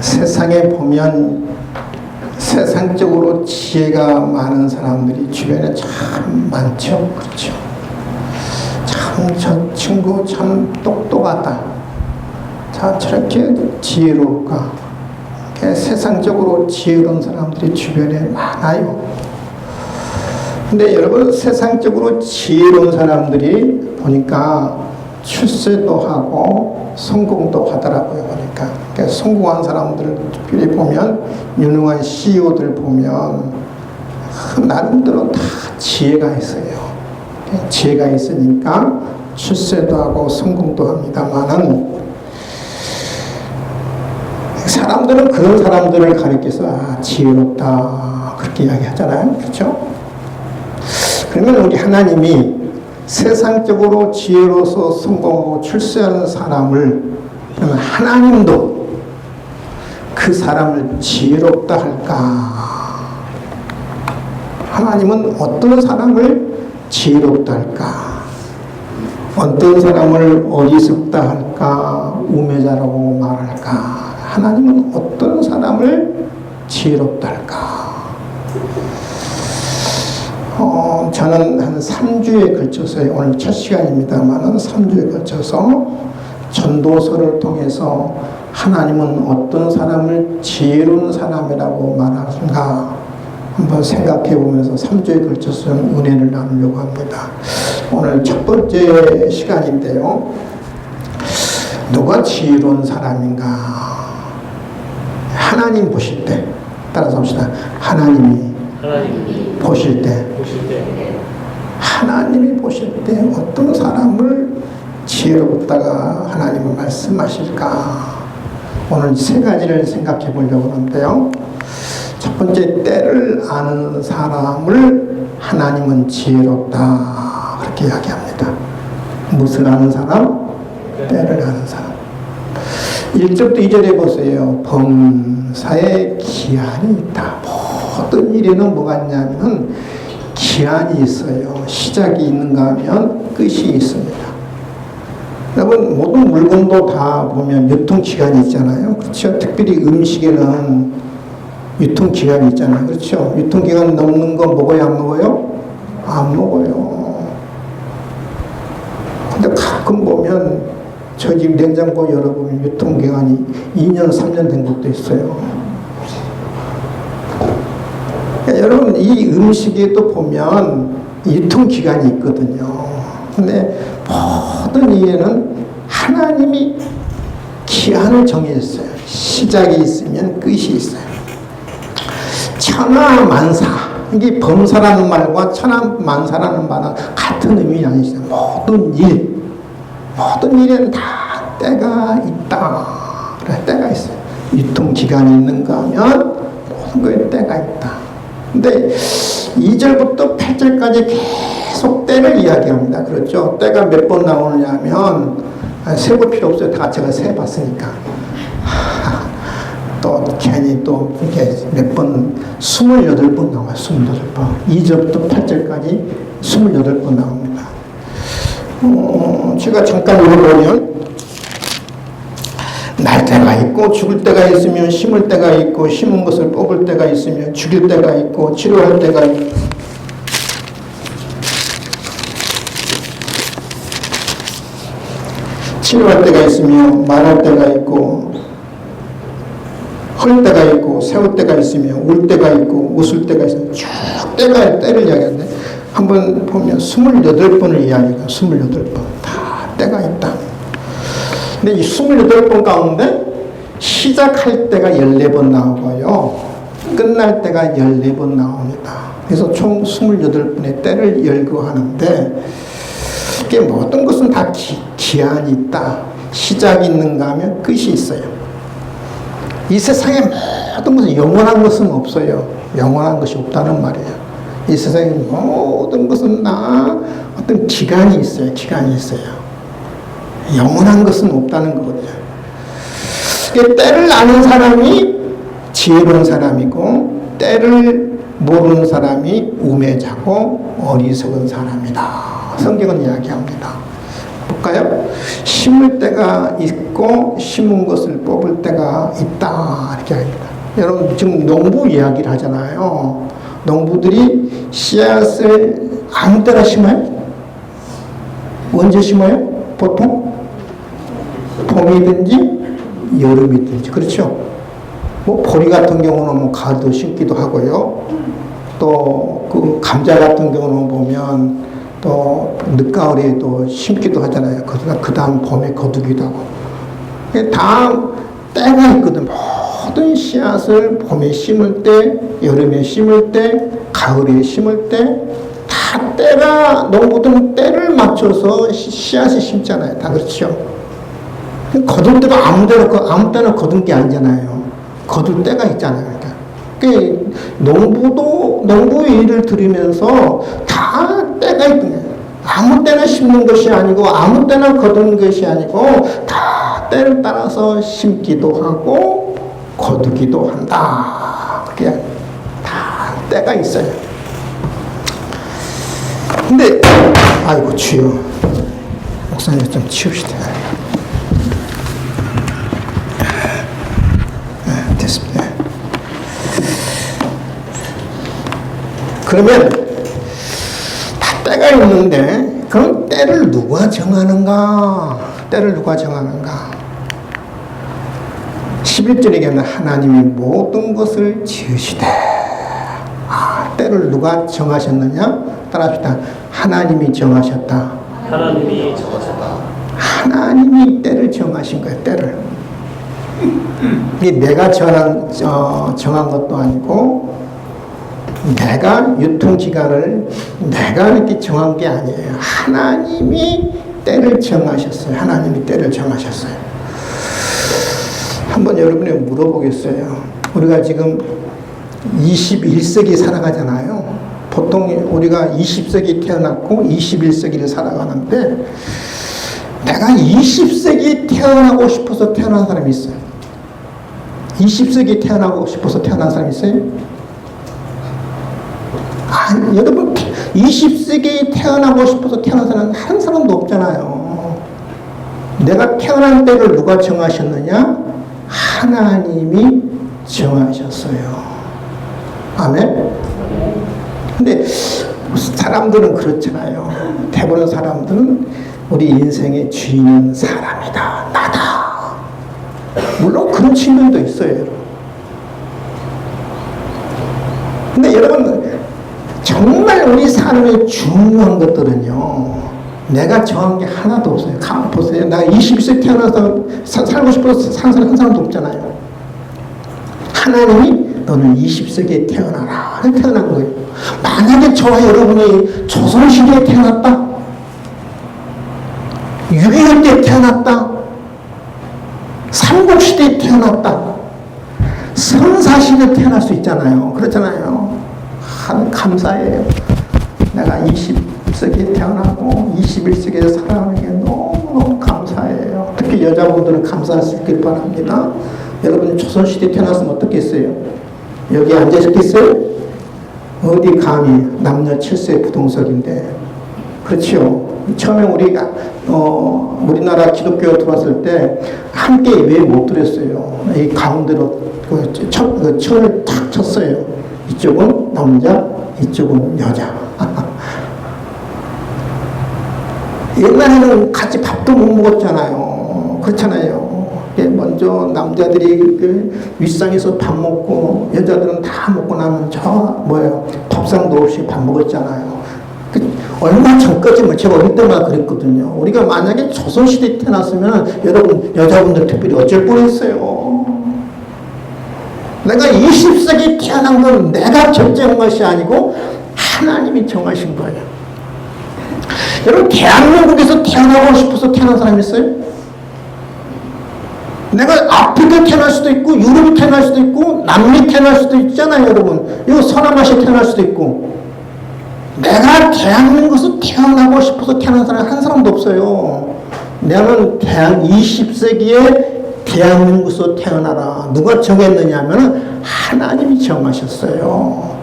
세상에 보면 세상적으로 지혜가 많은 사람들이 주변에 참 많죠. 그렇죠. 참 저 친구 참 똑똑하다. 자, 저렇게 지혜로울까. 세상적으로 지혜로운 사람들이 주변에 많아요. 근데 여러분, 세상적으로 지혜로운 사람들이 보니까 출세도 하고 성공도 하더라고요. 보니까 성공한 사람들을 특별히 보면, 유능한 CEO들 보면 나름대로 다 지혜가 있어요. 지혜가 있으니까 출세도 하고 성공도 합니다만은, 사람들은 그런 사람들을 가리켜서 지혜롭다 그렇게 이야기하잖아요. 그렇죠? 그러면 우리 하나님이 세상적으로 지혜로서 성공하고 출세하는 사람을, 그러면 하나님도 그 사람을 지혜롭다 할까? 하나님은 어떤 사람을 지혜롭다 할까? 어떤 사람을 어리석다 할까? 우매자라고 말할까? 하나님은 어떤 사람을 지혜롭다 할까? 저는 한 3주에 걸쳐서, 오늘 첫 시간입니다만 3주에 걸쳐서 전도서를 통해서 하나님은 어떤 사람을 지혜로운 사람이라고 말하는가 한번 생각해 보면서 3주에 걸쳐서 은혜를 나누려고 합니다. 오늘 첫 번째 시간인데요. 누가 지혜로운 사람인가? 하나님 보실 때, 따라서 합시다. 하나님이 보실 때, 하나님이 보실 때 어떤 사람을 지혜롭다가 하나님은 말씀하실까? 오늘 세 가지를 생각해 보려고 하는데요. 첫 번째, 때를 아는 사람을 하나님은 지혜롭다 그렇게 이야기합니다. 무엇을 아는 사람? 때를 아는 사람. 1절부터 2절에 보세요. 범사에 기한이 있다. 모든 일에는 뭐가 있냐면 기한이 있어요. 시작이 있는가 하면 끝이 있습니다. 여러분, 모든 물건도 다 보면 유통기간이 있잖아요. 그렇죠? 특별히 음식에는 유통기간이 있잖아요. 그렇죠? 유통기간 넘는 거 먹어요? 안 먹어요? 안 먹어요. 근데 가끔 보면 저 집 냉장고 열어보면 유통기간이 2년, 3년 된 것도 있어요. 그러니까 여러분, 이 음식에도 보면 유통기간이 있거든요. 근데 모든 이에는 하나님이 기한을 정해졌어요. 시작이 있으면 끝이 있어요. 천하만사, 이게 범사라는 말과 천하만사라는 말은 같은 의미 아니죠. 모든 일에는 다 때가 있다. 그래, 때가 있어요. 유통기간이 있는가 하면 모든 거에 때가 있다. 근데 2절부터 8절까지 계속 때를 이야기합니다. 그렇죠? 때가 몇 번 나오느냐 하면, 세볼 필요 없어요. 다 제가 세봤으니까. 또 괜히 또 이렇게 몇 번, 28번 나와요. 28번. 2절부터 8절까지 28번 나옵니다. 제가 잠깐 읽어보면, 날 때가 있고 죽을 때가 있으며 심을 때가 있고 심은 것을 뽑을 때가 있으며 죽일 때가 있고 치료할 때가 있고 치료할 때가 있으며 말할 때가 있고 헐 때가 있고 세울 때가 있으며 울 때가 있고 웃을 때가 있으며 쭉 때를 이야기하는데, 한번 보면 28번을 이야기해요. 28번 다 때가 있다. 근데 이 28번 가운데 시작할 때가 14번 나오고요. 끝날 때가 14번 나옵니다. 그래서 총 28번의 때를 열거하는데, 이게 모든 것은 다 기한이 있다. 시작이 있는가 하면 끝이 있어요. 이 세상에 모든 것은 영원한 것은 없어요. 영원한 것이 없다는 말이에요. 이 세상에 모든 것은 다 어떤 기간이 있어요. 기간이 있어요. 영원한 것은 없다는 거거든요. 때를 아는 사람이 지혜로운 사람이고, 때를 모르는 사람이 우매자고 어리석은 사람이다. 성경은 이야기합니다. 볼까요? 심을 때가 있고 심은 것을 뽑을 때가 있다. 이렇게 합니다. 여러분 지금 농부 이야기를 하잖아요. 농부들이 씨앗을 아무 때나 심어요? 언제 심어요? 보통 봄이든지 여름이든지. 그렇죠? 뭐 보리 같은 경우는 뭐 가을도 심기도 하고요. 또 그 감자 같은 경우는 보면 또 늦가을에도 심기도 하잖아요. 그 다음 봄에 거두기도 하고. 다 때가 있거든. 모든 씨앗을 봄에 심을 때, 여름에 심을 때, 가을에 심을 때, 다 때가, 농부들은 때를 맞춰서 씨앗을 심잖아요. 다 그렇죠. 거둘 때도 아무 때나 거둔 게 아니잖아요. 거둘 때가 있잖아요. 그러니까 농부의 일을 들으면서 다 때가 있던 거예요. 아무 때나 심는 것이 아니고 아무 때나 거두는 것이 아니고 다 때를 따라서 심기도 하고 거두기도 한다. 그게 다 때가 있어요. 근데 아이고 주여, 목사님 좀 치웁시다. 됐습니다. 그러면 다 때가 있는데 그럼 때를 누가 정하는가? 때를 누가 정하는가? 11절에 얘기하는 하나님이 모든 것을 지으시되. 때를 누가 정하셨느냐? 따라합시다. 하나님이 정하셨다. 하나님이 정하셨다. 하나님이 때를 정하신 거예요. 때를. 이게 내가 정한 것도 아니고 내가 유통기간을 내가 이렇게 정한 게 아니에요. 하나님이 때를 정하셨어요. 하나님이 때를 정하셨어요. 한번 여러분에게 물어보겠어요. 우리가 지금 21세기 살아가잖아요. 보통 우리가 20세기 태어났고 21세기를 살아가는데 내가 20세기 태어나고 싶어서 태어난 사람이 있어요. 20세기 태어나고 싶어서 태어난 사람이 있어요? 아니, 여러분 20세기에 태어나고 싶어서 태어난 사람은 한 사람도 없잖아요. 내가 태어난 때를 누가 정하셨느냐? 하나님이 정하셨어요. 아멘? 근데 사람들은 그렇잖아요. 대부분 사람들은 우리 인생의 주인은 사람이다. 나다. 물론 그런 측면도 있어요, 여러분. 근데 여러분, 정말 우리 삶의 중요한 것들은요, 내가 정한 게 하나도 없어요. 가만 보세요. 내가 20세 태어나서 살고 싶어서 사는 사람 한 사람도 없잖아요. 하나님이 너는 20세기에 태어나라. 태어난 거예요. 만약에 저와 여러분이 조선시대에 태어났다, 6.25 때 태어났다, 삼국시대에 태어났다, 선사시대에 태어날 수 있잖아요. 그렇잖아요. 감사해요. 내가 20세기에 태어나고 21세기에 살아가는 게 너무너무 감사해요. 특히 여자분들은 감사할 수 있길 바랍니다. 여러분 조선시대에 태어났으면 어떻겠어요? 여기 앉아있겠어요? 어디 감히 남녀 7세 부동석인데. 그렇죠. 처음에 우리가 우리나라 기독교가 들어왔을 때 함께 왜 못 들었어요? 이 가운데로 천을 탁 쳤어요. 이쪽은 남자, 이쪽은 여자. 옛날에는 같이 밥도 못 먹었잖아요. 그렇잖아요. 먼저 남자들이 그 윗상에서 밥 먹고 여자들은 다 먹고 나면 밥상도 없이 밥 먹었잖아요. 얼마 전까지는 제가 어릴 때마다 그랬거든요. 우리가 만약에 조선시대에 태어났으면 여러분 여자분들 특별히 어쩔 뻔했어요. 내가 20세기에 태어난 건 내가 결정한 것이 아니고 하나님이 정하신 거예요. 여러분 대한민국에서 태어나고 싶어서 태어난 사람 있어요? 내가 아프리카 태어날 수도 있고 유럽에 태어날 수도 있고 남미 태어날 수도 있잖아요. 여러분 이거 서남아시아에 태어날 수도 있고 내가 대한민국에서 태어나고 싶어서 태어난 사람 한 사람도 없어요. 나는 20세기에 대한민국에서 태어나라. 누가 정했느냐 하면 하나님이 정하셨어요.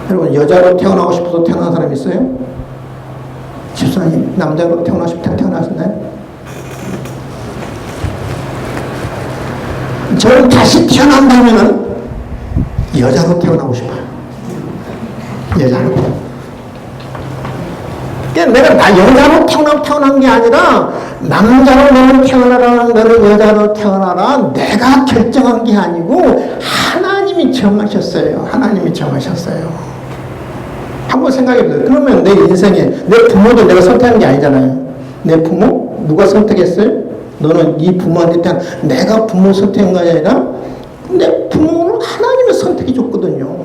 여러분 여자로 태어나고 싶어서 태어난 사람 있어요? 집사님 남자로 태어나고 싶어서 태어나셨나요? 저는 다시 태어난다면은 여자로 태어나고 싶어요. 여자로. 그러니까 내가 나 여자로 태어난 게 아니라 남자로 너는 태어나라, 너는 여자로 태어나라. 내가 결정한 게 아니고 하나님이 정하셨어요. 하나님이 정하셨어요. 한번 생각해보세요. 그러면 내 인생에 내 부모도 내가 선택한 게 아니잖아요. 내 부모 누가 선택했어요? 너는 네 부모한테 태어난 내가 부모 선택한 게 아니라 내 부모를 하나님이 선택해 줬거든요.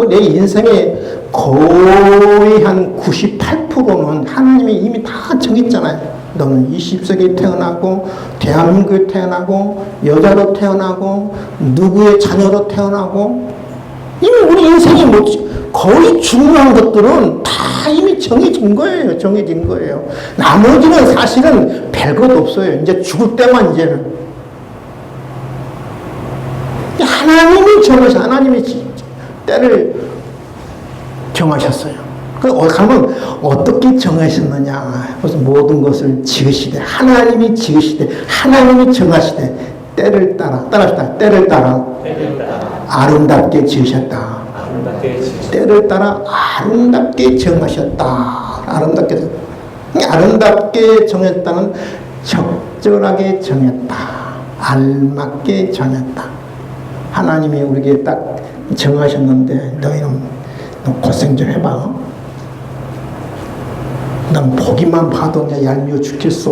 내 인생의 거의 한 98%는 하나님이 이미 다 정했잖아요. 너는 20세기에 태어나고 대한민국에 태어나고 여자로 태어나고 누구의 자녀로 태어나고 이미 우리 인생이 뭐 거의 중요한 것들은 다 이미 정해진 거예요. 정해진 거예요. 나머지는 사실은 별것 없어요. 이제 죽을 때만 이제는. 하나님이 정하셔. 하나님이 때를 정하셨어요. 그러면 어떻게 정하셨느냐? 그래서 모든 것을 지으시되 하나님이 지으시되 하나님이 정하시되 때를 따라 때를 따라 아름답게 지으셨다. 때를 따라 아름답게 정하셨다. 아름답게 정했다는 적절하게 정했다. 알맞게 정했다. 하나님이 우리에게 딱 정하셨는데 너희는 너 고생 좀 해봐. 난 보기만 봐도 그냥 얄미워 죽겠어.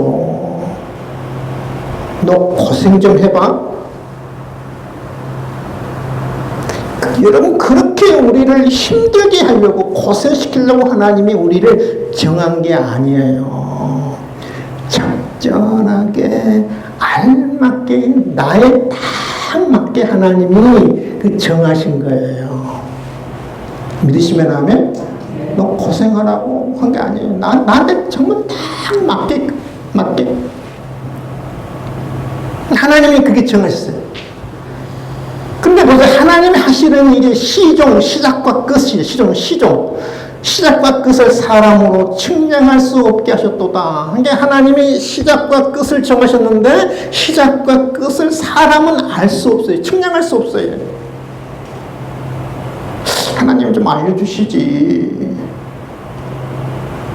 너 고생 좀 해봐. 여러분 그렇게 우리를 힘들게 하려고 고생시키려고 하나님이 우리를 정한 게 아니에요. 적절하게 알맞게 나에 딱 맞게 하나님이 그 정하신 거예요. 믿으시면 하면 너 고생하라고 한 게 아니에요. 나한테 정말 딱 맞게 하나님이 그게 정하셨어요. 근데 벌써 하나님이 하시는 일이 시작과 끝이에요. 시작과 끝을 사람으로 측량할 수 없게 하셨도다. 그러니까 하나님이 시작과 끝을 정하셨는데 시작과 끝을 사람은 알 수 없어요. 측량할 수 없어요. 하나님 좀 알려주시지.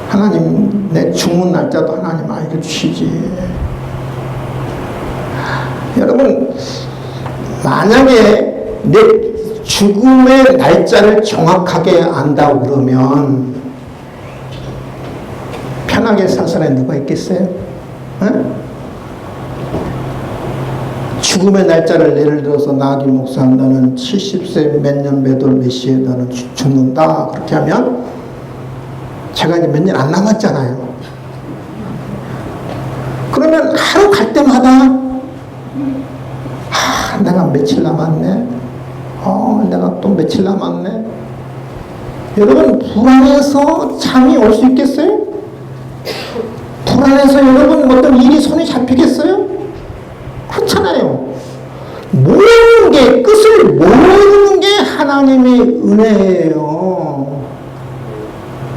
하나님 내 죽는 날짜도 하나님 알려주시지. 여러분 만약에 내 죽음의 날짜를 정확하게 안다고 그러면 편하게 살 사람이 누가 있겠어요? 응? 죽음의 날짜를 예를 들어서 나기 목사 너는 70세 몇 년 몇 월 몇 시에 너는 죽는다 그렇게 하면 제가 이제 몇 년 안 남았잖아요. 그러면 하루 갈 때마다 내가 며칠 남았네. 내가 또 며칠 남았네. 여러분 불안해서 잠이 올 수 있겠어요? 불안해서 여러분 어떤 일이 손에 잡히겠어요? 그렇잖아요. 모르는 게 끝을 모르는 게 하나님의 은혜예요.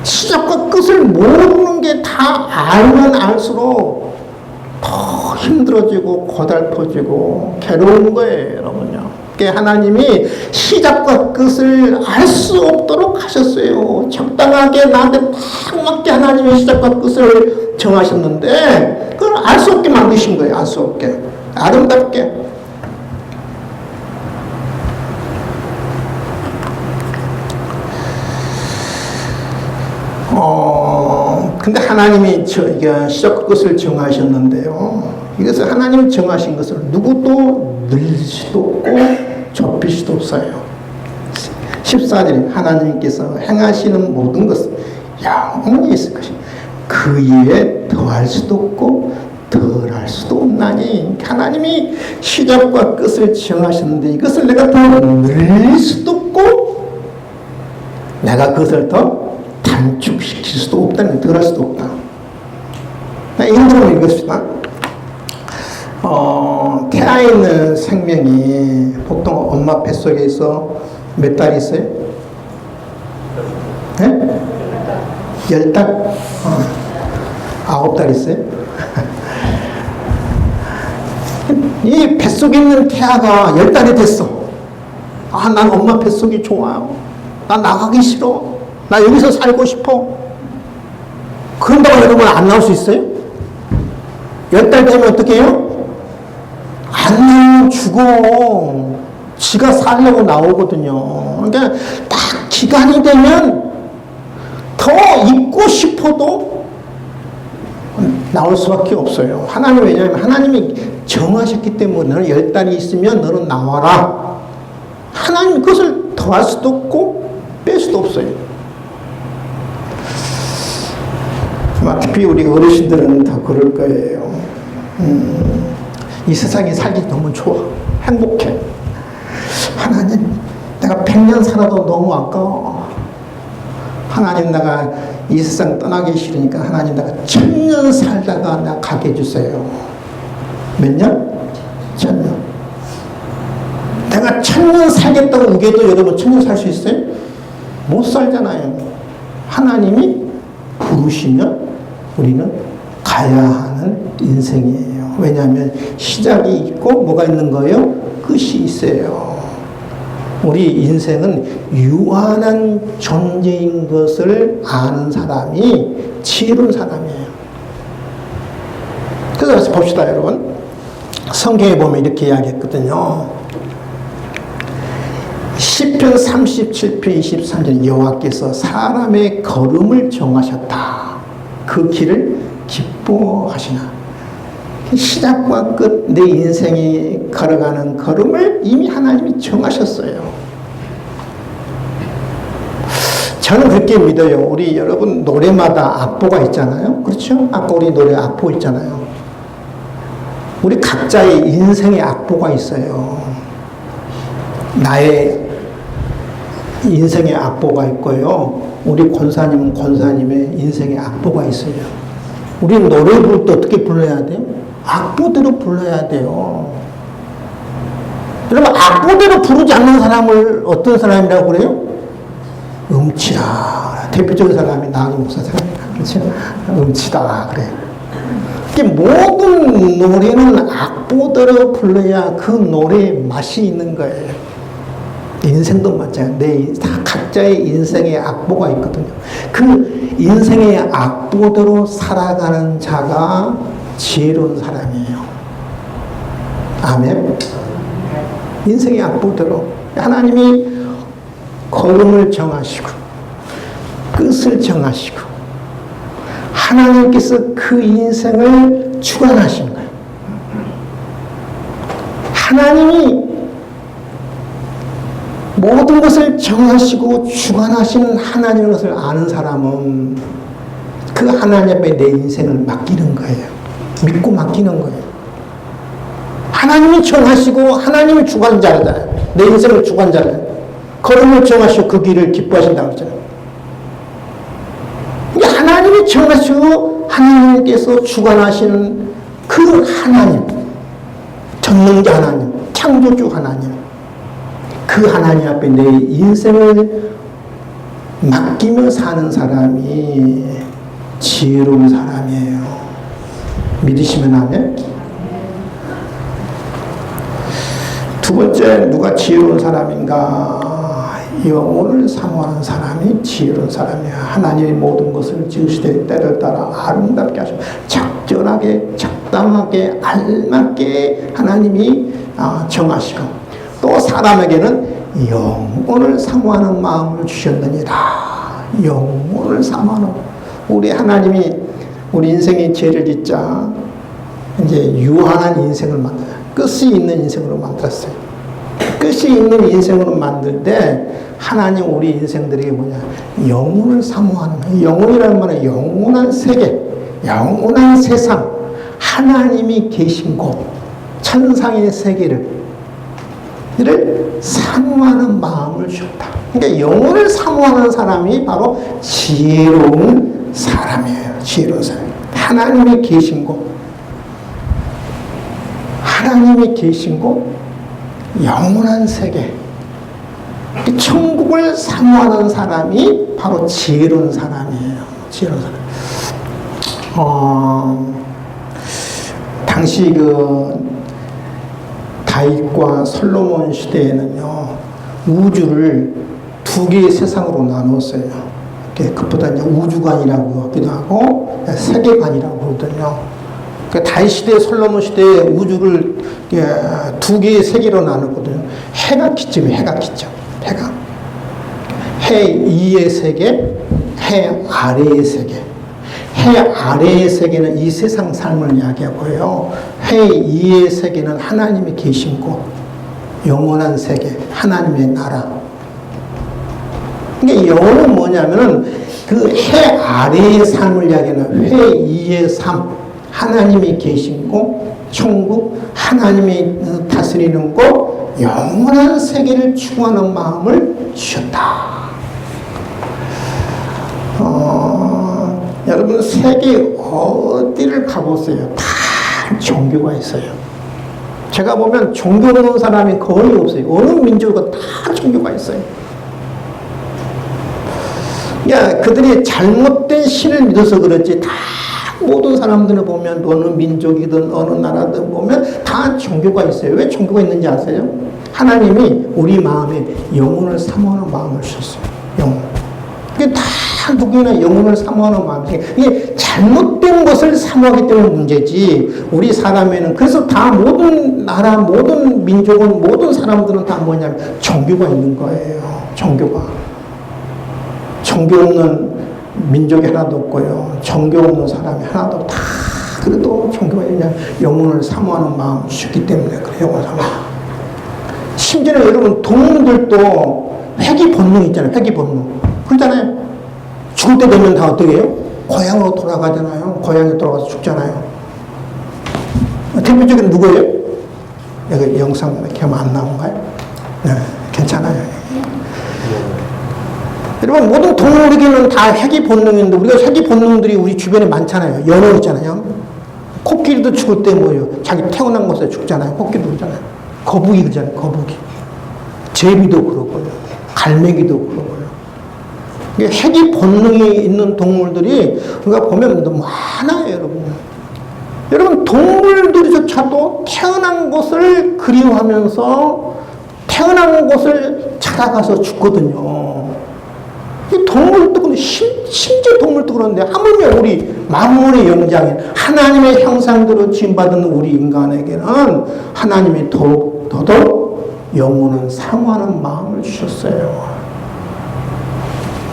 시작과 끝을 모르는 게 다 알면 알수록 더 힘들어지고 고달퍼지고 괴로운 거예요, 여러분요. 하나님이 시작과 끝을 알 수 없도록 하셨어요. 적당하게 나한테 딱 맞게 하나님이 시작과 끝을 정하셨는데 그걸 알 수 없게 만드신 거예요. 알 수 없게. 아름답게. 근데 하나님이 시작과 끝을 정하셨는데요. 이것을 하나님이 정하신 것을 누구도 늘릴 수도 없고 좁힐 수도 없어요. 14절 하나님께서 행하시는 모든 것은 영원히 있을 것이다. 그 이외에 더할 수도 없고 덜할 수도 없나니 하나님이 시작과 끝을 정하셨는데 이것을 내가 더 늘릴 수도 없고 내가 그것을 더 단축시킬 수도 없다는 덜할 수도 없다. 인도를 읽읍시다. 태아 있는 생명이 보통 엄마 뱃속에서 몇 달 있어요? 10달? 9달 있어요? 이 뱃속에 있는 태아가 10달이 됐어. 아, 난 엄마 뱃속이 좋아요. 나 나가기 싫어. 나 여기서 살고 싶어. 그런다고 여러분 안 나올 수 있어요? 10달 되면 어떻게 해요? 안 나오면 죽어. 지가 살려고 나오거든요. 그러니까 딱 기간이 되면 더 있고 싶어도 나올 수밖에 없어요. 하나님, 왜냐하면 하나님이 정하셨기 때문에 너는 10달이 있으면 너는 나와라. 하나님 그것을 더할 수도 없고 뺄 수도 없어요. 특히 우리 어르신들은 다 그럴 거예요. 이 세상에 살기 너무 좋아. 행복해. 하나님, 내가 100년 살아도 너무 아까워. 하나님, 내가 이 세상 떠나기 싫으니까 하나님, 내가 1000년 살다가 나 가게 해주세요. 몇 년? 1000년. 내가 1000년 살겠다고 우겨도 여러분 1000년 살 수 있어요? 못 살잖아요. 하나님이 부르시면 우리는 가야 하는 인생이에요. 왜냐하면 시작이 있고 뭐가 있는 거예요? 끝이 있어요. 우리 인생은 유한한 존재인 것을 아는 사람이 지혜로운 사람이에요. 그래서 봅시다, 여러분. 성경에 보면 이렇게 이야기했거든요. 시편 37편 23절 여호와께서 사람의 걸음을 정하셨다. 그 길을 기뻐하시나. 시작과 끝, 내 인생이 걸어가는 걸음을 이미 하나님이 정하셨어요. 저는 그렇게 믿어요. 우리 여러분 노래마다 악보가 있잖아요. 그렇죠? 아까 우리 노래 악보 있잖아요. 우리 각자의 인생의 악보가 있어요. 나의 인생의 악보가 있고요. 우리 권사님은 권사님의 인생의 악보가 있어요. 우리 노래 부를 때 어떻게 불러야 돼요? 악보대로 불러야 돼요. 여러분, 악보대로 부르지 않는 사람을 어떤 사람이라고 그래요? 음치다. 대표적인 사람이 나은희 목사님입니다. 그렇죠? 음치다. 그래. 모든 노래는 악보대로 불러야 그 노래의 맛이 있는 거예요. 인생도 마찬가지예요. 다 각자의 인생의 악보가 있거든요. 그 인생의 악보대로 살아가는 자가 지혜로운 사람이에요. 아멘. 인생의 악보대로 하나님이 걸음을 정하시고 끝을 정하시고 하나님께서 그 인생을 주관하신 거예요. 하나님이 모든 것을 정하시고 주관하시는 하나님의 것을 아는 사람은 그 하나님 앞에 내 인생을 맡기는 거예요. 믿고 맡기는 거예요. 하나님이 정하시고 하나님이 주관자잖아요. 내 인생을 주관자잖아요. 걸음을 정하시고 그 길을 기뻐하신다고 그러잖아요. 하나님이 정하시고 하나님께서 주관하시는 그 하나님, 전능자 하나님, 창조주 하나님, 그 하나님 앞에 내 인생을 맡기며 사는 사람이 지혜로운 사람이에요. 믿으시면 하면. 두 번째, 누가 지혜로운 사람인가? 영혼을 사모하는 사람이 지혜로운 사람이야. 하나님이 모든 것을 지으시되 때를 따라 아름답게 하시고 적절하게 적당하게 알맞게 하나님이 정하시고 또 사람에게는 영혼을 사모하는 마음을 주셨느니라. 영혼을 사모하는, 우리 하나님이 우리 인생의 죄를 짓자 이제 유한한 인생을 만들어요. 끝이 있는 인생으로 만들었어요. 끝이 있는 인생으로 만들 때 하나님 우리 인생들에게 뭐냐? 영혼을 사모하는 거예요. 영혼이라는 말은 영원한 세계, 영원한 세상, 하나님이 계신 곳, 천상의 세계를 사모하는 마음을 주었다. 그러니까 영혼을 사모하는 사람이 바로 지혜로운 사람이에요. 지혜로운 사람. 하나님이 계신 곳, 하나님이 계신 곳, 영원한 세계, 천국을 사모하는 사람이 바로 지혜로운 사람이에요. 지혜로운 사람. 당시 다윗과 솔로몬 시대에는요, 우주를 두 개의 세상으로 나눴어요. 그것보다 이제 우주관이라고 하기도 하고 세계관이라고 그러거든요. 그 다윗 시대, 솔로몬 시대에 우주를 두 개의 세계로 나눴거든요. 해가 기점, 해가 기점, 해가. 해 위의 세계, 해 아래의 세계. 해 아래의 세계는 이 세상 삶을 이야기하고요. 해 위의 세계는 하나님이 계신 곳, 영원한 세계, 하나님의 나라. 그러니까 영혼은 뭐냐면은 그 해 아래의 삶을 이야기하는 해 위의 삶, 하나님이 계신 곳, 천국, 하나님이 다스리는 곳, 영원한 세계를 추구하는 마음을 주셨다. 여러분 세계 어디를 가보세요. 다 종교가 있어요. 제가 보면 종교 없는 사람이 거의 없어요. 어느 민족은 다 종교가 있어요. 그들이 잘못된 신을 믿어서 그렇지, 다 모든 사람들을 보면 어느 민족이든 어느 나라든 보면 다 종교가 있어요. 왜 종교가 있는지 아세요? 하나님이 우리 마음에 영혼을 사모하는 마음을 주셨어요. 영혼. 그게 다 누구나 영혼을 사모하는 마음이, 이게 잘못된 것을 사모하기 때문에 문제지, 우리 사람에는. 그래서 다 모든 나라, 모든 민족은, 모든 사람들은 다 뭐냐면 종교가 있는 거예요. 종교가. 종교 없는 민족이 하나도 없고요. 종교 없는 사람이 하나도 없다. 그래도 종교가 있냐, 영혼을 사모하는 마음을 주셨기 때문에 그래요. 영혼을 사모. 심지어는 여러분 동물들도 회귀 본능 있잖아요. 회귀 본능. 그러잖아요. 죽을 때 되면 다 어떻게 해요? 고향으로 돌아가잖아요. 고향에 돌아가서 죽잖아요. 대표적인 누구예요? 여기 영상 이렇게 하면 안 나온가요? 네, 괜찮아요. 여러분 모든 동물에게는 다 회귀 본능인데, 우리가 회귀 본능들이 우리 주변에 많잖아요. 연어 있잖아요. 코끼리도 죽을 때 뭐예요? 자기 태어난 곳에 죽잖아요. 코끼리도 그러잖아요. 거북이 그러잖아요. 거북이. 제비도 그러고요. 갈매기도 그러고요. 회귀 본능이 있는 동물들이 우리가 보면 너무 많아요, 여러분. 여러분, 동물들조차도 태어난 곳을 그리워하면서 태어난 곳을 찾아가서 죽거든요. 이 동물도 그런데, 심지어 동물도 그런데, 하물며 우리 만물의 영장인 하나님의 형상대로 지음받은 우리 인간에게는 하나님이 더더욱 영혼은 사모하는 마음을 주셨어요.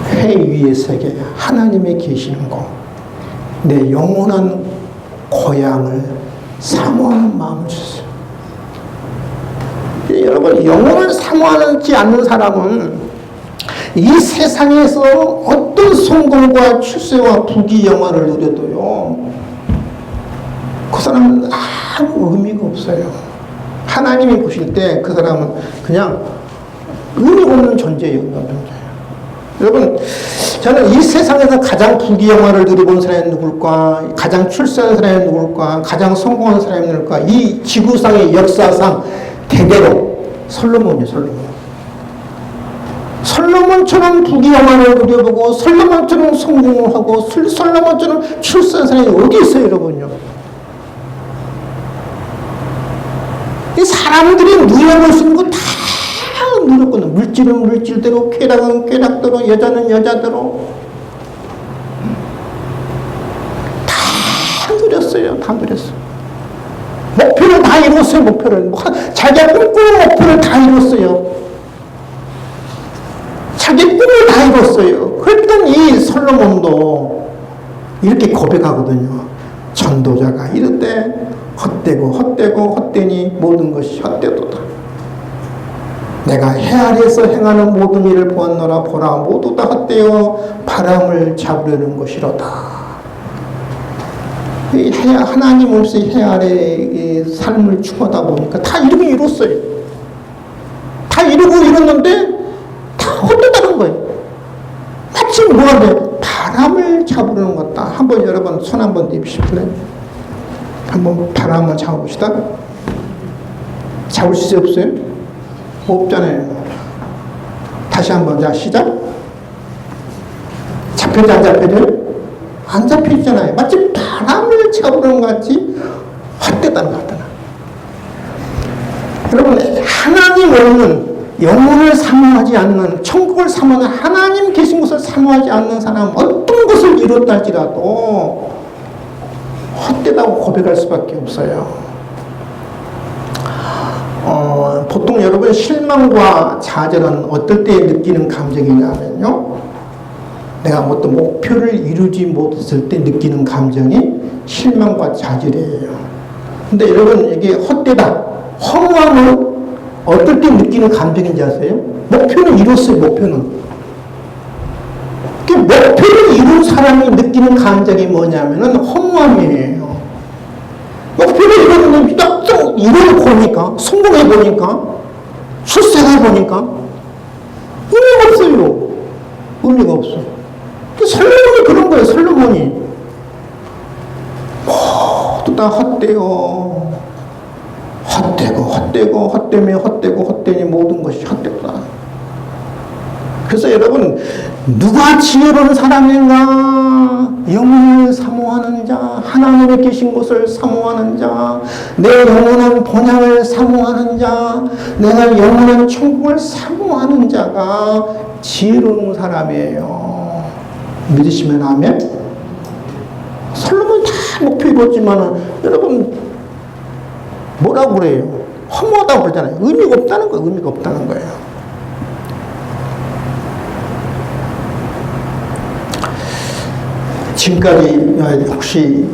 해 위의 세계, 하나님이 계시는 곳, 내 영원한 고향을 사모하는 마음을 주셨어요. 여러분, 영혼을 사모하지 않는 사람은 이 세상에서 어떤 성공과 출세와 부귀영화를 누려도요, 그 사람은 아무 의미가 없어요. 하나님이 보실 때 그 사람은 그냥 의미 없는 존재예요. 여러분, 저는 이 세상에서 가장 부귀영화를 누려본 사람이 누굴까, 가장 출세한 사람이 누굴까, 가장 성공한 사람이 누굴까, 이 지구상의 역사상 대대로 솔로몬이에요. 솔로몬처럼 부귀영화를 누려보고 솔로몬처럼 성공을 하고 솔로몬처럼 출세한 사람이 어디 있어요, 여러분요? 이 사람들이 누려볼 수 있는 거 다 누렸거든요. 물질은 물질대로, 쾌락은 쾌락대로, 여자는 여자대로 다 누렸어요. 다 누렸어요. 목표를 다 이뤘어요. 목표를. 자기가 꿈꾸는 목표를 다 이뤘어요. 자기 꿈을 다 이뤘어요. 그랬더니 이 솔로몬도 이렇게 고백하거든요. 전도자가 이르되 헛되고 헛되니 모든 것이 헛되도다. 내가 해 아래에서 행하는 모든 일을 보았노라. 보라, 모두 다 헛되어 바람을 잡으려는 것이로다. 하나님 없이 해 아래의 삶을 추구하다 보니까 다 이루긴 이뤘어요. 다 이루고 이뤘는데 다 헛되다는 거예요. 마치 뭐가 돼? 바람을 잡으려는 거다. 한번 여러분 손 한번 내비실래요? 한번 바람 한번 잡아봅시다. 잡을 수 없어요? 없잖아요. 다시 한번, 자, 시작. 잡혀져, 안 잡혀져요? 안 잡혀있잖아요. 마치 바람을 잡으려는 것 같이 헛되다는 것 같잖아. 여러분, 하나님 없는, 영혼을 사모하지 않는, 천국을 사모하는, 하나님 계신 곳을 사모하지 않는 사람은 어떤 것을 이뤘다 할지라도 헛되다고 고백할 수밖에 없어요. 보통 여러분, 실망과 좌절은 어떨 때 느끼는 감정이냐면요, 내가 어떤 목표를 이루지 못했을 때 느끼는 감정이 실망과 좌절이에요. 근데 여러분, 이게 헛되다, 허무함은 어떨 때 느끼는 감정인지 아세요? 목표는 이뤘어요, 목표는. 목표를 이룬 사람이 느끼는 감정이 뭐냐면은 허무함이에요. 목표를 이뤘는데 딱딱 이루고 보니까, 성공해 보니까, 출세해 보니까 의미가 없어요. 의미가 없어. 솔로몬이 그런 거예요, 솔로몬이. 모두 다 헛되어. 헛되니 모든 것이 헛되다. 그래서 여러분, 누가 지혜로운 사람인가? 영혼을 사모하는 자, 하나님의 계신 곳을 사모하는 자, 내 영원한 본향을 사모하는 자, 내가 영원한 천국을 사모하는 자가 지혜로운 사람이에요. 믿으시면 아멘? 솔로몬이 다 목표 이뤘지만 여러분, 뭐라고 그래요? 허무하다고 그러잖아요. 의미가 없다는 거예요. 의미가 없다는 거예요. 지금까지 혹시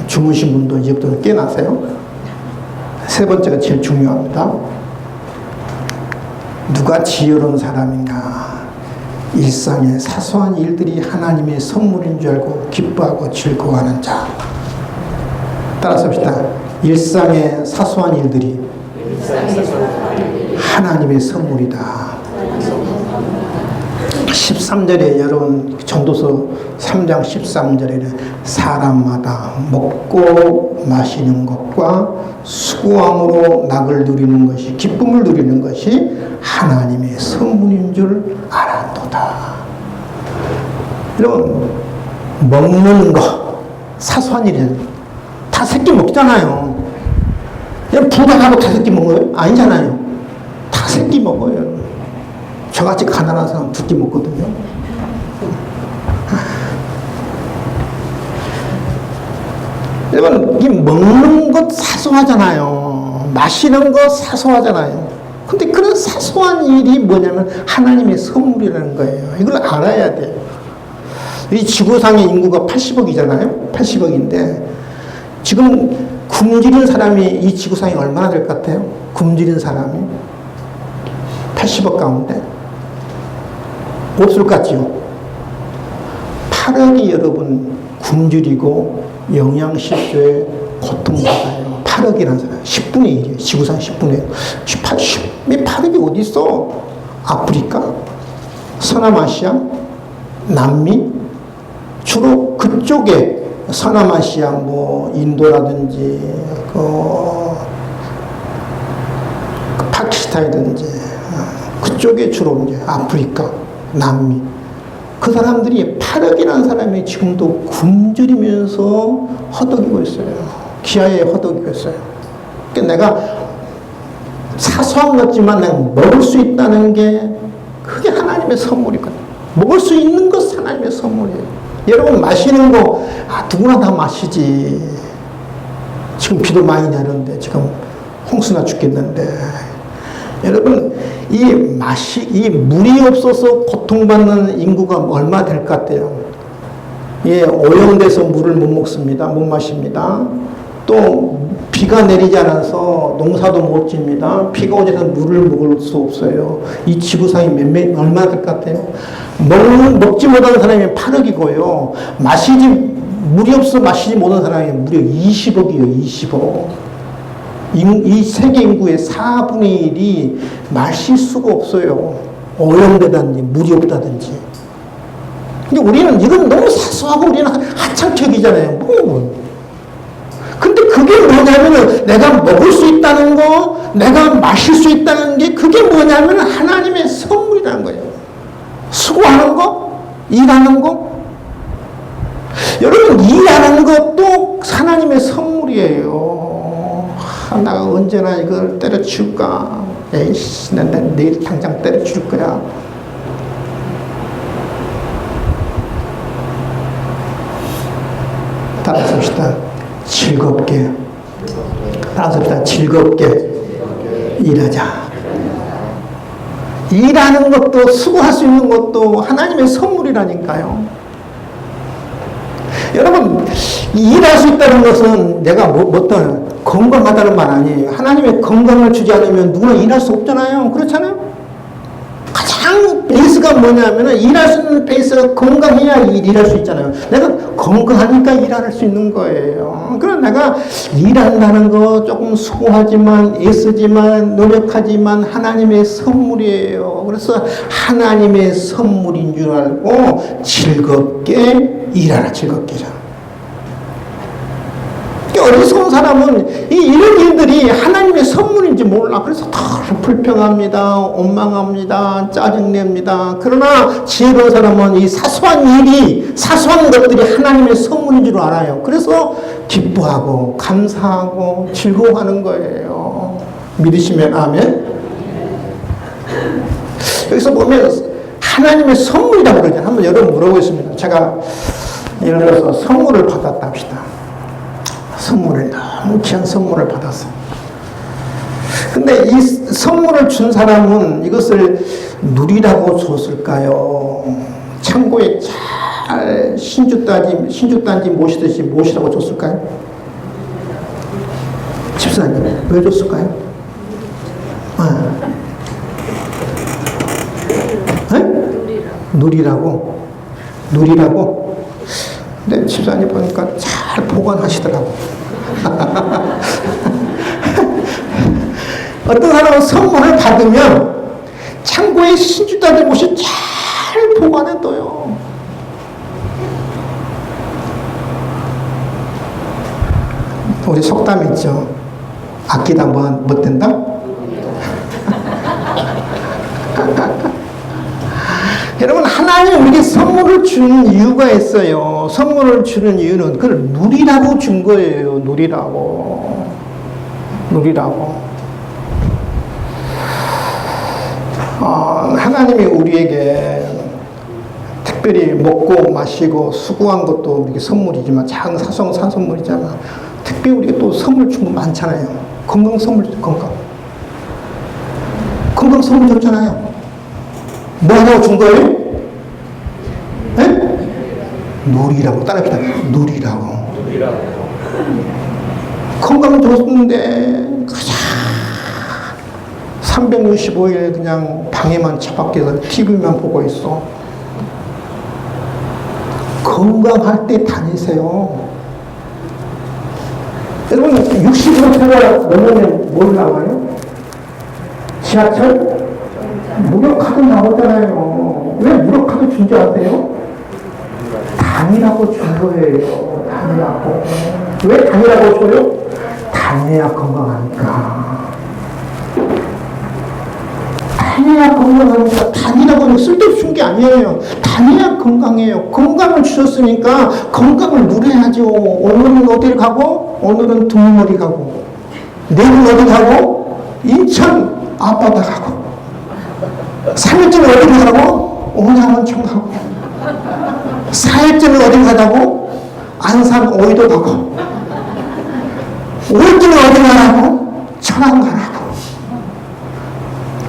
주무신 분도 이제부터 깨나세요? 세 번째가 제일 중요합니다. 누가 지혜로운 사람인가? 일상의 사소한 일들이 하나님의 선물인 줄 알고 기뻐하고 즐거워하는 자. 따라서 합시다. 일상의 사소한 일들이 하나님의 선물이다. 13절에 여러분, 전도서 3장 13절에는 사람마다 먹고 마시는 것과 수고함으로 낙을 누리는 것이, 기쁨을 누리는 것이 하나님의 선물인 줄 알았도다. 여러분, 먹는 거 사소한 일이에요. 다 새끼 먹잖아요. 그냥 부당하고 다 새끼 먹어요? 아니잖아요. 다 새끼 먹어요. 저같이 가난한 사람 두 끼 먹거든요. 여러분, 이 먹는 것 사소하잖아요. 마시는 것 사소하잖아요. 근데 그런 사소한 일이 뭐냐면 하나님의 선물이라는 거예요. 이걸 알아야 돼요. 이 지구상의 인구가 80억이잖아요. 80억인데 지금 굶주린 사람이 이 지구상에 얼마나 될 것 같아요? 굶주린 사람이 80억 가운데 없을 것 같지요? 8억이 여러분 굶주리고 영양실조에 고통받아요. 8억이라는 사람 10분의 1이에요. 지구상 10분의 1. 8억이 어디 있어? 아프리카? 서남아시아? 남미? 주로 그쪽에 서남아시아, 뭐 인도라든지 파키스탄이든지 그쪽에 주로 이제 아프리카, 남미, 그 사람들이 8억이라는 사람이 지금도 굶주리면서 허덕이고 있어요. 기아에 허덕이고 있어요. 그러니까 내가 사소한 것지만 내가 먹을 수 있다는 게 그게 하나님의 선물이거든요. 먹을 수 있는 것 하나님의 선물이에요. 여러분, 마시는 거 누구나 다 마시지. 지금 비도 많이 내리는데 지금 홍수나 죽겠는데, 여러분, 이 물이 없어서 고통받는 인구가 얼마 될 것 같아요? 오염돼서 물을 못 먹습니다. 못 마십니다. 또 비가 내리지 않아서 농사도 못 짓니다. 비가 오지 않아서 물을 먹을 수 없어요. 이 지구상이 얼마나 될 것 같아요? 먹지 못하는 사람이 8억이고요. 물이 없어 마시지 못하는 사람이 무려 20억이에요. 20억. 이 세계 인구의 4분의 1이 마실 수가 없어요. 오염되다든지 물이 없다든지. 근데 우리는 이건 너무 사소하고 우리는 하찮게이잖아요. 근데 그게 뭐냐면은 내가 먹을 수 있다는 거, 내가 마실 수 있다는 게 그게 뭐냐면 하나님의 선물이라는 거예요. 수고하는 거, 일하는 거. 여러분, 일하는 것도 하나님의 선물이에요. 나가 언제나 이걸 때려치울까? 에이씨, 난 내일 당장 때려칠 거야. 따라서 합시다. 즐겁게. 따라서 합시다. 즐겁게 일하자. 일하는 것도, 수고할 수 있는 것도 하나님의 선물이라니까요. 여러분, 일할 수 있다는 것은 내가 어떤 건강하다는 말 아니에요. 하나님의 건강을 주지 않으면 누구나 일할 수 없잖아요. 그렇잖아요? 가장 베이스가 뭐냐면 일할 수 있는 베이스가 건강해야 일할 수 있잖아요. 내가 건강하니까 일할 수 있는 거예요. 그럼 내가 일한다는 거 조금 수고하지만 애쓰지만 노력하지만 하나님의 선물이에요. 그래서 하나님의 선물인 줄 알고 즐겁게 일하라. 즐겁게 일하라. 어리석은 사람은 이런 일들이 하나님의 선물인지 몰라. 그래서 다 불평합니다. 원망합니다. 짜증냅니다. 그러나 지혜로운 사람은 이 사소한 일이, 사소한 것들이 하나님의 선물인 줄 알아요. 그래서 기뻐하고 감사하고 즐거워하는 거예요. 믿으시면 아멘. 여기서 보면 하나님의 선물이라고 그러잖아요. 한번 여러분 물어보겠습니다. 제가 예를 들어서 선물을 받았다 합시다. 선물을, 너무 귀한 선물을 받았어요. 근데 이 선물을 준 사람은 이것을 누리라고 줬을까요? 창고에 잘 신주단지 모시듯이 모시라고 줬을까요? 집사님, 왜 줬을까요? 누리라고? 근데 집사님 보니까 잘 보관하시더라고. 어떤 사람은 선물을 받으면 창고에 신주단지 못이 잘 보관해둬요. 우리 속담 있죠. 아끼다 못 된다? 여러분, 하나님 우리에게 선물을 주는 이유가 있어요. 선물을 주는 이유는 그걸 누리라고 준 거예요. 누리라고. 하나님이 우리에게 특별히 먹고 마시고 수고한 것도 우리에게 선물이지만 작은 사소한 선물이잖아. 특별히 우리에게 또 선물 준 거 많잖아요. 건강 선물, 건강 선물 줬잖아요. 뭐 하라고 준 거예요? 네? 누리라고. 따라합시다. 누리라고. 건강 줬는데 가자 365일 그냥 방에만 처박혀서 TV만 보고 있어. 건강할 때 다니세요. 여러분, 60km가 넘으면 뭘 나와요? 지하철? 무료카드 나오잖아요. 왜 무료카드 준 줄 아세요? 다니라고 준 거예요. 다니라고. 왜 다니라고 줘요? 다녀야 건강하니까. 다녀야 건강하니까. 다니라고 쓸데없이 준 게 아니에요. 다녀야 건강해요. 건강을 주셨으니까 건강을 누려야죠. 오늘은 어디를 가고? 오늘은 두물머리 가고. 내일 어디 가고? 인천 앞바다 가고. 3일째는 어디 가라고? 온양원청 가고. 4일째는 어디 가자고? 안산 오이도 가고. 5일째는 어디 가라고? 천안 가라고.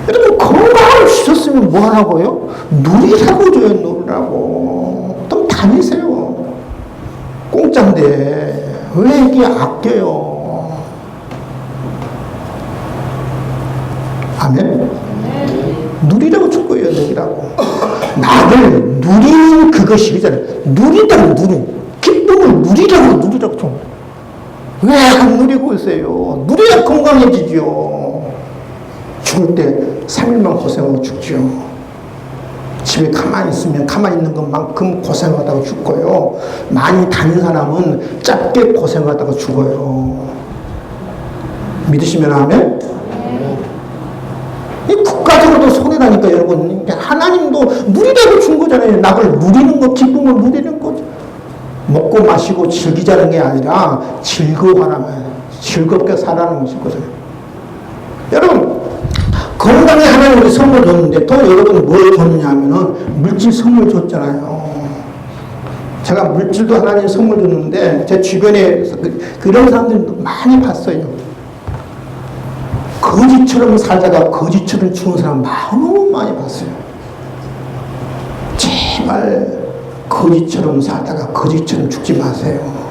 여러분, 건강을 주셨으면 뭐 하라고요? 누리라고 줘요. 누리라고. 좀 다니세요. 공짜인데 왜 이게 아껴요? 아멘. 누리라고 줄 거예요. 누리라고. 나를 누리는 그것이 그잖아요. 누리라고 기쁨을 누리라고 줘. 왜 안 누리고 있어요? 누려야 건강해지죠. 죽을 때 3일만 고생하고 죽죠. 집에 가만히 있으면 가만히 있는 것만큼 고생하다가 죽고요. 많이 다닌 사람은 짧게 고생하다가 죽어요. 믿으시면 하면? 이 국가적으로도 손해라니까 여러분. 하나님도 누리라고 준 거잖아요. 낙을 누리는 거, 기쁨을 누리는 거죠. 먹고 마시고 즐기자는 게 아니라 즐거워하라. 즐겁게 살아가는 것이거든요. 여러분, 건강에 하나님이 선물 줬는데 또 여러분 뭘 줬느냐 하면은 물질 선물 줬잖아요. 제가 물질도 하나님 선물 줬는데 제 주변에 그런 사람들 많이 봤어요. 거지처럼 살다가 거지처럼 죽은 사람 너무 많이 봤어요. 제발 거지처럼 살다가 거지처럼 죽지 마세요.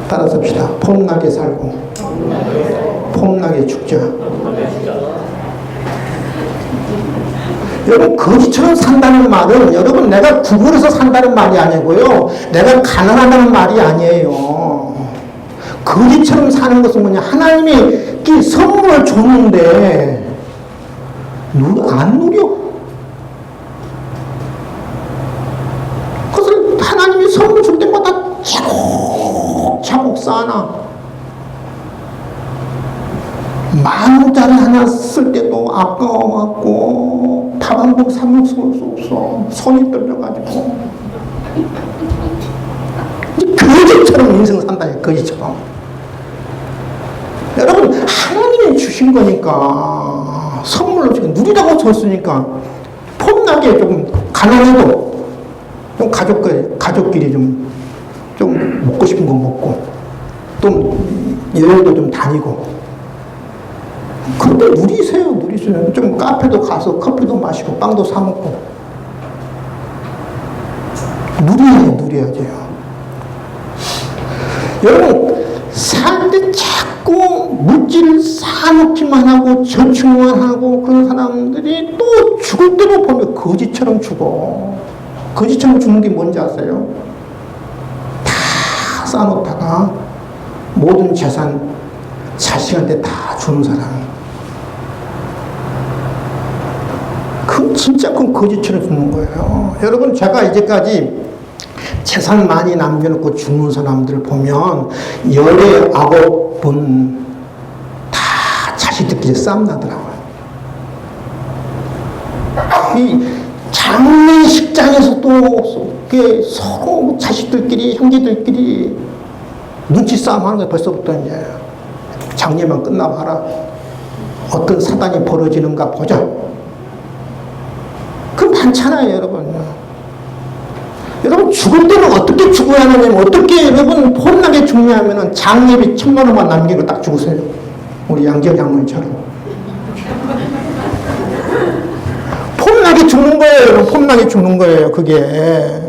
따라서 합시다. 폼나게 살고 폼나게 죽자. 여러분, 거지처럼 산다는 말은 여러분 내가 구걸해서 산다는 말이 아니고요, 내가 가난하다는 말이 아니에요. 거지처럼 사는 것은 뭐냐, 하나님이 이 선물을 줬는데 안 누려. 그것을 하나님이 선물 줄 때마다 차곡차곡 쌓아놔. 10,000원짜리 하나 쓸 때도 아까워갖고 밥 한 번 사 먹을 수 없어. 손이 떨려가지고. 거지처럼 인생 산다. 거지처럼. 여러분, 하나님이 주신 거니까, 선물로 주고 누리다고 줬으니까 폼나게 조금 가난해도 좀 가족끼리 좀 먹고 싶은 거 먹고, 또 여행도 좀 다니고. 근데 누리세요. 좀 카페도 가서 커피도 마시고 빵도 사 먹고. 누려야죠. 여러분, 살 때 자꾸 물질을 쌓아놓기만 하고 저축만 하고 그런 사람들이 또 죽을 때로 보면 거지처럼 죽어. 거지처럼 죽는 게 뭔지 아세요? 다 쌓아놓다가 모든 재산 자식한테 다 주는 사람. 그 진짜 큰 거지처럼 죽는 거예요. 여러분, 제가 이제까지 재산 많이 남겨놓고 죽는 사람들 보면 19번 다 자식들끼리 싸움 나더라고요. 이 장례식장에서도 서로 자식들끼리, 형제들끼리 눈치 싸움 하는 거예요. 벌써부터 이제 장례만 끝나봐라. 어떤 사단이 벌어지는가 보자. 그럼 많잖아요, 여러분. 여러분, 죽을 때는 어떻게 죽어야 하느냐면, 어떻게 여러분 폼나게 죽냐면은 장례비 1,000,000원만 남기고 딱 죽으세요. 우리 양재혁 장로님처럼. 폼나게 죽는 거예요, 여러분. 폼나게 죽는 거예요, 그게.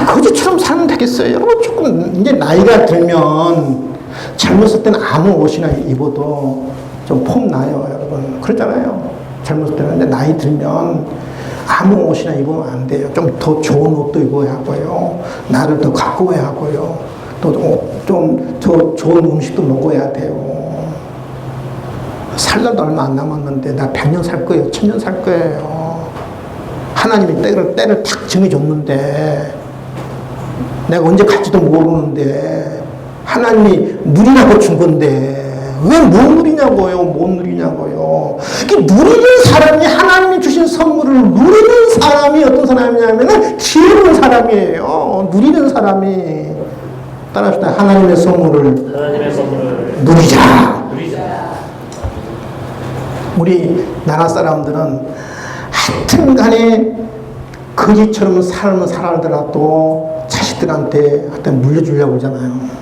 거지처럼 살면 되겠어요. 여러분, 조금 이제 나이가 들면 젊었을 때는 아무 옷이나 입어도 좀 폼 나요, 여러분. 그러잖아요. 젊었을 때는. 근데 나이 들면 아무 옷이나 입으면 안 돼요. 좀 더 좋은 옷도 입어야 하고요. 나를 더 가꾸어야 하고요. 또 좀 더 좋은 음식도 먹어야 돼요. 살 날도 얼마 안 남았는데 나 100년 살 거예요. 1000년 살 거예요. 하나님이 때를 탁 정해줬는데 내가 언제 갈지도 모르는데 하나님이 누리라고 준 건데 왜 못 누리냐고요. 못 누리냐고요. 누리는 사람이, 하나님이 주신 선물을 누리는 사람이 어떤 사람이냐면 지혜로운 사람이에요. 누리는 사람이. 따라합시다. 하나님의 선물을 누리자. 우리 나라 사람들은 하여튼 간에 거지처럼 삶을 살아더라도 자식들한테 하여튼 물려주려고 하잖아요.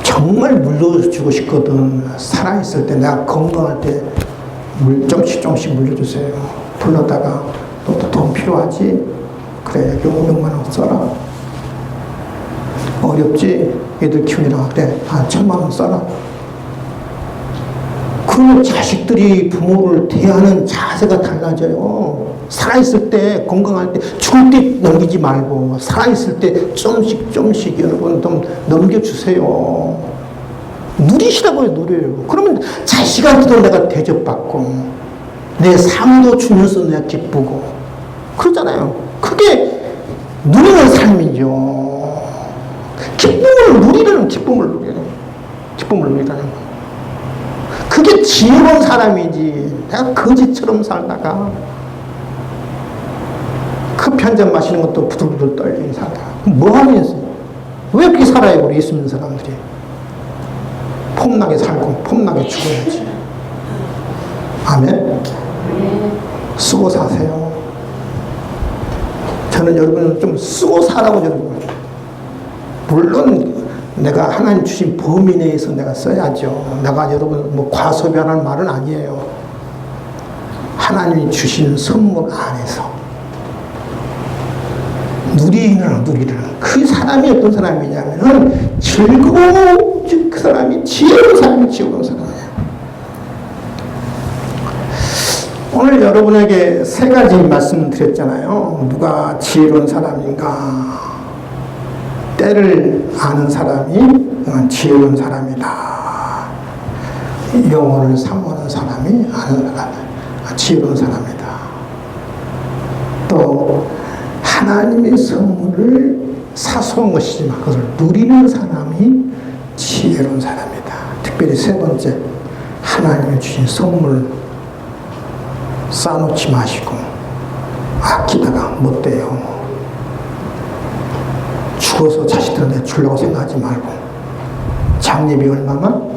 정말 물려주고 싶거든. 살아있을 때, 내가 건강할 때 조금씩 물려주세요. 불러다가 너 돈 필요하지? 그래, 여기 500만원 써라. 어렵지? 애들 키우느라. 그래, 한 1,000만원 써라. 그러면 자식들이 부모를 대하는 자세가 달라져요. 살아있을 때, 건강할 때, 죽을 때 넘기지 말고, 살아있을 때 조금씩 여러분 좀 넘겨주세요. 누리시라고요, 누려요. 그러면 자식한테도 내가 대접받고, 내 삶도 주면서 내가 기쁘고, 그러잖아요. 그게 누리는 삶이죠. 기쁨을 누리라는 기쁨을 누리라는 거. 그게 지혜로운 사람이지. 내가 거지처럼 살다가 커피 한 잔 마시는 것도 부들부들 떨리는 살다가 뭐 하겠어요? 왜 그렇게 살아요? 우리 예수 믿는 사람들이. 폼나게 살고 폼나게 죽어야지. 아멘. 쓰고 사세요. 저는 여러분은 좀 쓰고 사라고 저는. 물론 내가 하나님 주신 범위 내에서 내가 써야죠. 내가 여러분 뭐 과소비하는 말은 아니에요. 하나님이 주신 선물 안에서 누리는. 그 사람이 어떤 사람이냐면은 즐거운, 그 사람이 지혜로운 사람이 지혜로운 사람이에요. 오늘 여러분에게 세 가지 말씀을 드렸잖아요. 누가 지혜로운 사람인가? 때를 아는 사람이 지혜로운 사람이다. 영혼을 사모하는 사람이 아는 사람, 지혜로운 사람이다. 또 하나님의 선물을 사소한 것이지만 그것을 누리는 사람이 지혜로운 사람이다. 특별히 세 번째, 하나님이 주신 선물 쌓아놓지 마시고 아끼다가 못 돼요. 죽어서 자식들한테 주려고 생각하지 말고. 장례비 얼마만?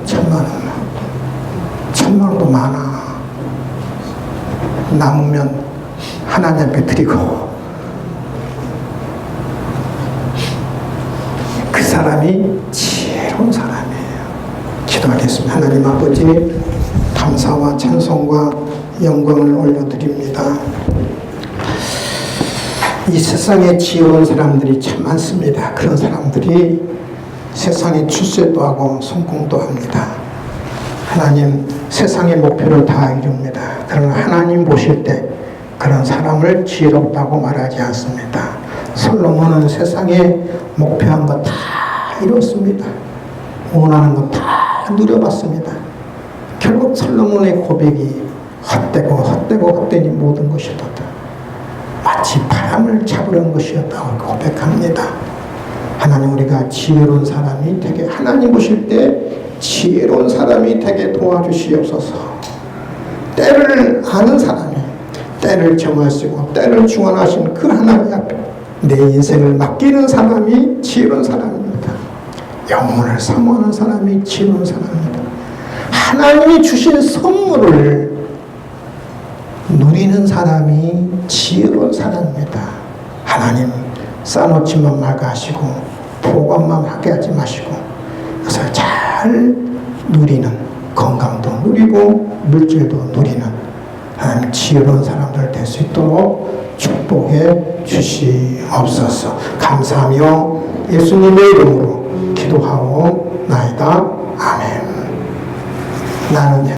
1,000만 원. 1,000만 원도 많아. 남으면 하나님 앞에 드리고. 그 사람이 지혜로운 사람이에요. 기도하겠습니다. 하나님 아버지, 감사와 찬송과 영광을 올려드립니다. 이 세상에 지혜로운 사람들이 참 많습니다. 그런 사람들이 세상에 출세도 하고 성공도 합니다. 하나님, 세상의 목표를 다 이룹니다. 그러나 하나님 보실 때 그런 사람을 지혜롭다고 말하지 않습니다. 솔로몬은 세상에 목표한 것 다 이뤘습니다. 원하는 것 다 누려봤습니다. 결국 솔로몬의 고백이 헛되니 모든 것이었다. 마치 바람을 잡으려는 것이었다고 고백합니다. 하나님, 우리가 지혜로운 사람이 되게, 하나님 보실 때 지혜로운 사람이 되게 도와주시옵소서. 때를 아는 사람이, 때를 정하시고 때를 주관하신 그 하나님 앞에 내 인생을 맡기는 사람이 지혜로운 사람입니다. 영혼을 사모하는 사람이 지혜로운 사람입니다. 하나님이 주신 선물을 누리는 사람이 지혜로운 사람입니다. 하나님, 쌓아놓지만 말고 하시고 보관만 하게 하지 마시고 그래서 잘 누리는, 건강도 누리고 물질도 누리는 하나님 지혜로운 사람들 될 수 있도록 축복해 주시옵소서. 감사하며 예수님의 이름으로 기도하오 나이다. 아멘. 나는